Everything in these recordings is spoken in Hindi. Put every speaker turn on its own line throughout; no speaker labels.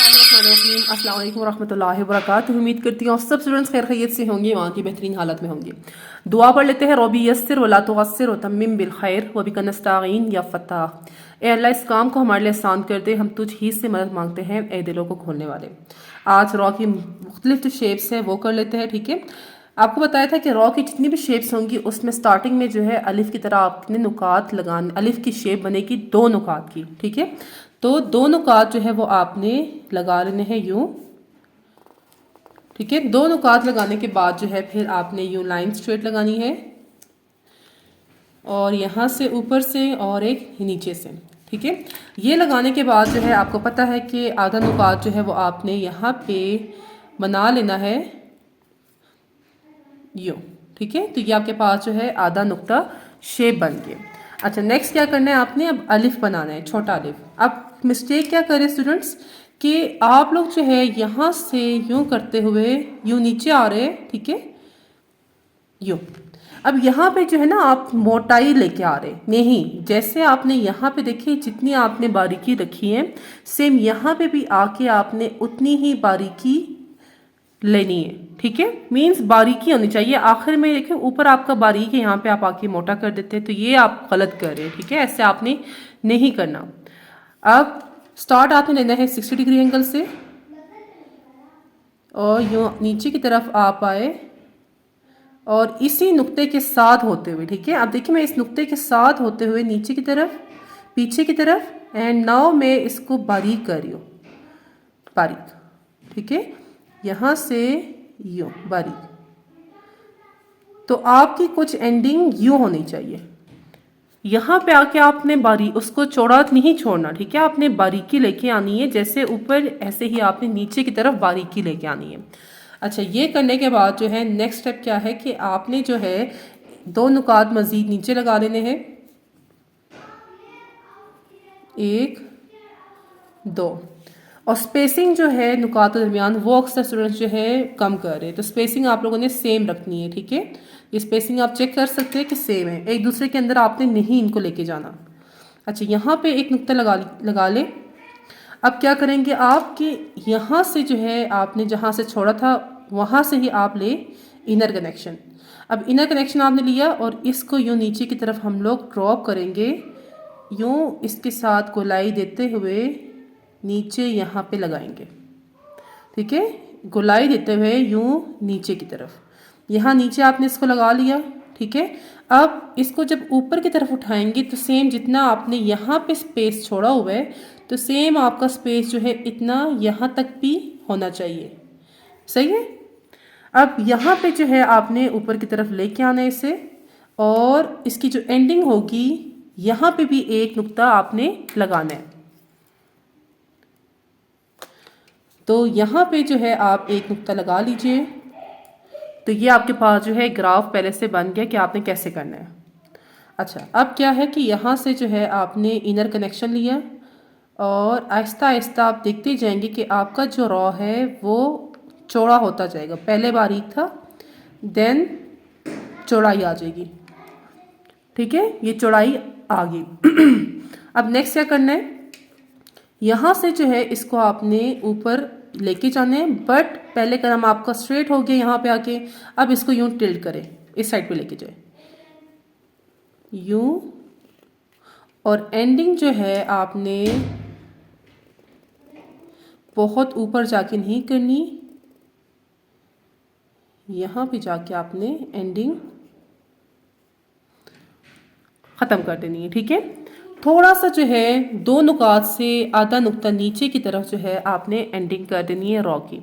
अस्सलाम वालेकुम रहमतुल्लाहि व बरकातुहू। उम्मीद करती हूँ सब स्टूडेंट्स खैर खैरियत से होंगे, वहाँ की बेहतरीन हालत में होंगे। दुआ पढ़ लेते हैं। रब्बी यस्सिर वला तुअस्सिर वतम्मिम बिल खैर व बिका नस्तईन या फत्ताह। ए अल्लाह इस काम को हमारे लिए आसान कर दे, हम तुझ ही से मदद मांगते हैं ए दिलों को खोलने वाले। आज रॉ की मुख्तलिफ जो शेप्स है वो कर लेते हैं। ठीक है, आपको बताया था कि रॉ की जितनी भी शेप्स होंगी उसमें स्टार्टिंग में जो है अलिफ की तरह आपने नुकात लगाने, अलिफ की शेप बनेगी 2 नुकात की। ठीक है, तो 2 नुकात जो है वो आपने लगा लेने हैं यूं। ठीक है, 2 नुकात लगाने के बाद जो है फिर आपने यूं लाइन स्ट्रेट लगानी है, और यहाँ से ऊपर से और एक नीचे से। ठीक है, ये लगाने के बाद जो है आपको पता है कि आधा नुकात जो है वो आपने यहाँ पे बना लेना है यूं। ठीक है, तो ये आपके पास जो है आधा नुक्ता शेप बन गया। अच्छा, नेक्स्ट क्या करना है आपने, अब अलिफ बनाना है, छोटा अलिफ। अब मिस्टेक क्या करें स्टूडेंट्स कि आप लोग जो है यहाँ से यूं करते हुए यूं नीचे आ रहे हैं। ठीक है, यूं। अब यहाँ पे जो है ना आप मोटाई लेके आ रहे नहीं, जैसे आपने यहाँ पे देखिए जितनी आपने बारीकी रखी है, सेम यहाँ पे भी आके आपने उतनी ही बारीकी लेनी है। ठीक है, मीन्स बारीकी होनी चाहिए। आखिर में देखिए ऊपर आपका बारीक है, यहाँ पे आप आके मोटा कर देते हैं, तो ये आप गलत कर रहे हैं। ठीक है, ऐसे आपने नहीं करना। अब स्टार्ट आपने लेना है 60 डिग्री एंगल से, और यूँ नीचे की तरफ आप आए और इसी नुक्ते के साथ होते हुए। ठीक है, अब देखिए मैं इस नुक्ते के साथ होते हुए नीचे की तरफ, पीछे की तरफ, एंड नाउ मैं इसको बारीक कर रही हूँ, बारीक। ठीक है, यहाँ से यूँ बारीक। तो आपकी कुछ एंडिंग यूँ होनी चाहिए। यहाँ पे आके आपने बारीक उसको चौड़ा नहीं छोड़ना। ठीक है, आपने बारीकी लेके आनी है, जैसे ऊपर ऐसे ही आपने नीचे की तरफ बारीकी लेके आनी है। अच्छा, ये करने के बाद जो है नेक्स्ट स्टेप क्या है कि आपने जो है 2 नुकात मजीद नीचे लगा लेने हैं, 1 2, और स्पेसिंग जो है नुकात के दरमियान वो अक्सर स्टूडेंट्स जो है कम कर रहे हैं, तो स्पेसिंग आप लोगों ने सेम रखनी है। ठीक है, ये स्पेसिंग आप चेक कर सकते हैं कि सेम है, एक दूसरे के अंदर आपने नहीं इनको लेके जाना। अच्छा, यहाँ पे एक नुक्ता लगा ले। अब क्या करेंगे आप कि यहाँ से जो है आपने जहाँ से छोड़ा था वहाँ से ही आप ले इनर कनेक्शन। अब इनर कनेक्शन आपने लिया और इसको यूँ नीचे की तरफ हम लोग ड्रॉप करेंगे, यूँ इसके साथ गोलाई देते हुए नीचे यहाँ पे लगाएंगे। ठीक है, गोलाई देते हुए यूं नीचे की तरफ, यहाँ नीचे आपने इसको लगा लिया। ठीक है, अब इसको जब ऊपर की तरफ उठाएंगे तो सेम जितना आपने यहाँ पे स्पेस छोड़ा हुआ है, तो सेम आपका स्पेस जो है इतना यहाँ तक भी होना चाहिए। सही है, अब यहाँ पे जो है आपने ऊपर की तरफ लेके आना है इसे, और इसकी जो एंडिंग होगी यहाँ पे भी एक नुक्ता आपने लगाना है। तो यहाँ पे जो है आप एक नुक्ता लगा लीजिए। तो ये आपके पास जो है ग्राफ पहले से बन गया कि आपने कैसे करना है। अच्छा, अब क्या है कि यहाँ से जो है आपने इनर कनेक्शन लिया, और आहिस्ता आहिस्ता आप देखते जाएंगे कि आपका जो रॉ है वो चौड़ा होता जाएगा। पहले बारीक था, देन चौड़ाई आ जाएगी। ठीक है, ये चौड़ाई आ गई। अब नेक्स्ट क्या करना है, यहाँ से जो है इसको आपने ऊपर लेके जाना है, बट पहले कदम आपका स्ट्रेट हो गया यहाँ पे आके। अब इसको यूं टिल्ट करें, इस साइड पे लेके जाए यूं, और एंडिंग जो है आपने बहुत ऊपर जाके नहीं करनी, यहाँ पे जाके आपने एंडिंग ख़त्म कर देनी है। ठीक है, थोड़ा सा जो है 2 नुकात से आधा नुक्ता नीचे की तरफ जो है आपने एंडिंग कर देनी है रॉ की।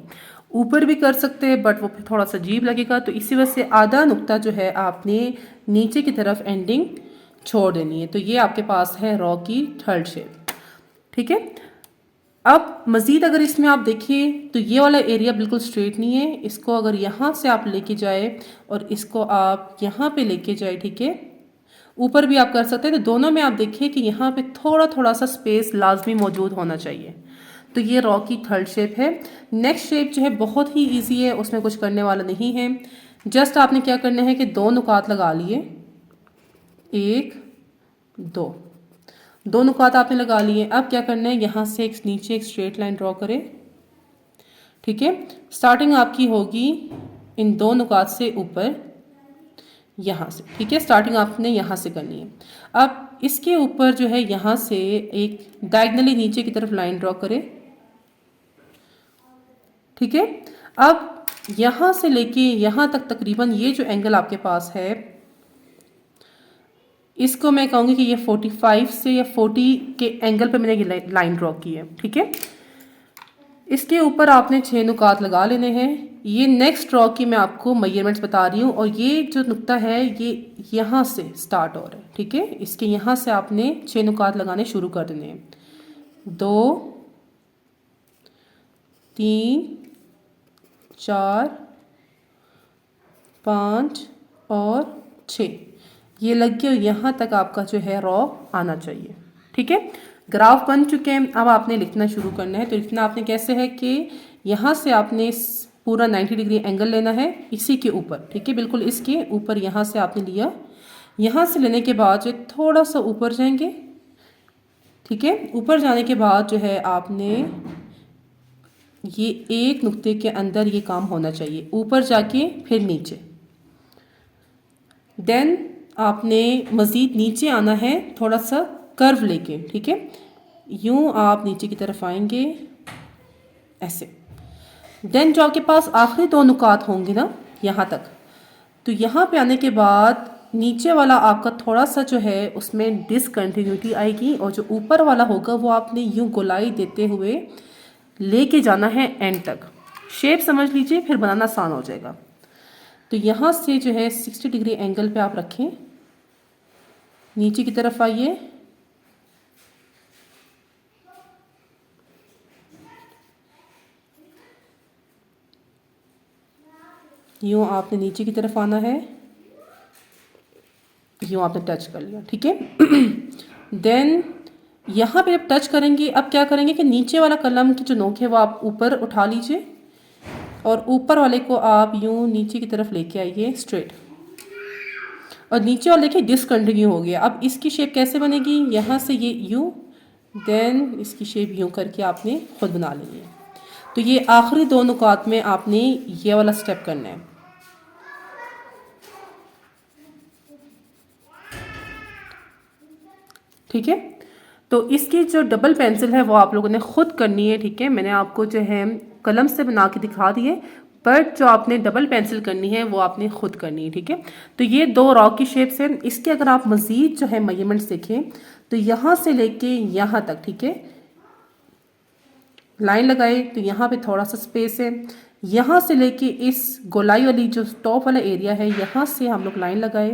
ऊपर भी कर सकते हैं बट वो फिर थोड़ा सा अजीब लगेगा, तो इसी वजह से आधा नुक्ता जो है आपने नीचे की तरफ एंडिंग छोड़ देनी है। तो ये आपके पास है रॉ की थर्ड शेप। ठीक है, अब मज़ीद अगर इसमें आप देखिए तो ये वाला एरिया बिल्कुल स्ट्रेट नहीं है, इसको अगर यहाँ से आप लेके जाए और इसको आप यहाँ पे लेके जाए, ठीक है, ऊपर भी आप कर सकते हैं, तो दोनों में आप देखिए कि यहाँ पे थोड़ा थोड़ा सा स्पेस लाजमी मौजूद होना चाहिए। तो ये रॉ की थर्ड शेप है। नेक्स्ट शेप जो है बहुत ही इजी है, उसमें कुछ करने वाला नहीं है। जस्ट आपने क्या करना है कि 2 नुकात लगा लिए, 1 2 नुकात आपने लगा लिए। अब क्या करना है, यहाँ से एक नीचे एक स्ट्रेट लाइन ड्रॉ करें, ठीक है। स्टार्टिंग आपकी होगी इन 2 नुकात से ऊपर यहाँ से, ठीक है। स्टार्टिंग आपने यहाँ से करनी है। अब इसके ऊपर जो है यहाँ से एक डायगनली नीचे की तरफ लाइन ड्रॉ करें, ठीक है। अब यहाँ से लेके यहाँ तक तकरीबन ये जो एंगल आपके पास है, इसको मैं कहूँगी कि ये 45 से या 40 के एंगल पे मैंने ये लाइन ड्रॉ की है, ठीक है। इसके ऊपर आपने 6 नुकात लगा लेने हैं। ये नेक्स्ट ड्रॉ की मैं आपको मेजरमेंट्स बता रही हूँ और ये जो नुक्ता है ये यहाँ से स्टार्ट हो रहा है, ठीक है। इसके यहाँ से आपने 6 नुकात लगाने शुरू कर देने हैं। 2 3 4 5 और 6 ये लग गया। यहाँ तक आपका जो है रॉ आना चाहिए, ठीक है। ग्राफ बन चुके हैं। अब आपने लिखना शुरू करना है। तो लिखना आपने कैसे है कि यहाँ से आपने पूरा 90 डिग्री एंगल लेना है इसी के ऊपर, ठीक है। बिल्कुल इसके ऊपर यहाँ से आपने लिया। यहाँ से लेने के बाद जो थोड़ा सा ऊपर जाएंगे, ठीक है। ऊपर जाने के बाद जो है आपने ये एक नुक्ते के अंदर ये काम होना चाहिए, ऊपर जाके फिर नीचे। देन आपने मज़ीद नीचे आना है थोड़ा सा कर्व लेके, ठीक है। यूं आप नीचे की तरफ आएंगे ऐसे। देन जो आपके पास आखिरी 2 नुकात होंगे ना यहाँ तक, तो यहाँ पे आने के बाद नीचे वाला आपका थोड़ा सा जो है उसमें डिसकंटिन्यूटी आएगी और जो ऊपर वाला होगा वो आपने यूं गोलाई देते हुए लेके जाना है एंड तक। शेप समझ लीजिए, फिर बनाना आसान हो जाएगा। तो यहाँ से जो है 60 डिग्री एंगल पे आप रखें, नीचे की तरफ आइए, यूँ आपने नीचे की तरफ आना है, यूँ आपने टच कर लिया, ठीक है। देन यहाँ पे जब टच करेंगे, अब क्या करेंगे कि नीचे वाला कलम की जो नोक है वो आप ऊपर उठा लीजिए और ऊपर वाले को आप यूँ नीचे की तरफ लेके आइए स्ट्रेट। और नीचे वाले देखिए डिसकंटिन्यू हो गया। अब इसकी शेप कैसे बनेगी, यहाँ से ये यूँ, देन इसकी शेप यूँ करके आपने खुद बना लेनी है। तो ये आखिरी 2 नुकात में आपने ये वाला स्टेप करना है, ठीक है। तो इसकी जो डबल पेंसिल है वो आप लोगों ने खुद करनी है, ठीक है। मैंने आपको जो है कलम से बना के दिखा दिए, बट जो आपने डबल पेंसिल करनी है वो आपने खुद करनी है, ठीक है। तो ये 2 रॉ की शेप्स हैं। इसके अगर आप मज़ीद जो है मेजरमेंट्स देखें तो यहाँ से लेके यहाँ तक, ठीक है, लाइन लगाए तो यहाँ पे थोड़ा सा स्पेस है। यहाँ से लेके इस गोलाई वाली जो टॉप वाला एरिया है यहाँ से हम लोग लाइन लगाए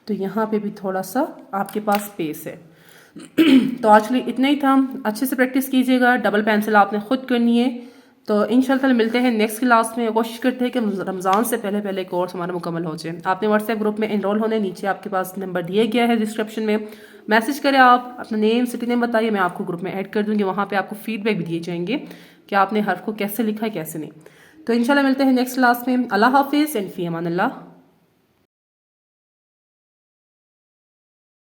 तो यहाँ पे भी थोड़ा सा आपके पास स्पेस है। तो आज के लिए इतना ही था। अच्छे से प्रैक्टिस कीजिएगा। डबल पेंसिल आपने खुद करनी है। तो इंशाल्लाह मिलते हैं नेक्स्ट क्लास में। कोशिश करते हैं कि रमज़ान से पहले पहले कोर्स हमारा मुकम्मल हो जाए। आपने व्हाट्सएप ग्रुप में एनरोल होने, नीचे आपके पास नंबर दिया गया है डिस्क्रिप्शन में, मैसेज करें, आप अपना नेम सिटी नेम बताइए, मैं आपको ग्रुप में ऐड कर दूँगी। वहाँ पर आपको फीडबैक भी दिए जाएंगे कि आपने हर्फ को कैसे लिखा है कैसे नहीं। तो इंशाल्लाह मिलते हैं नेक्स्ट क्लास में। अल्लाह हाफिज़ एंड फ़ी अमान अल्लाह।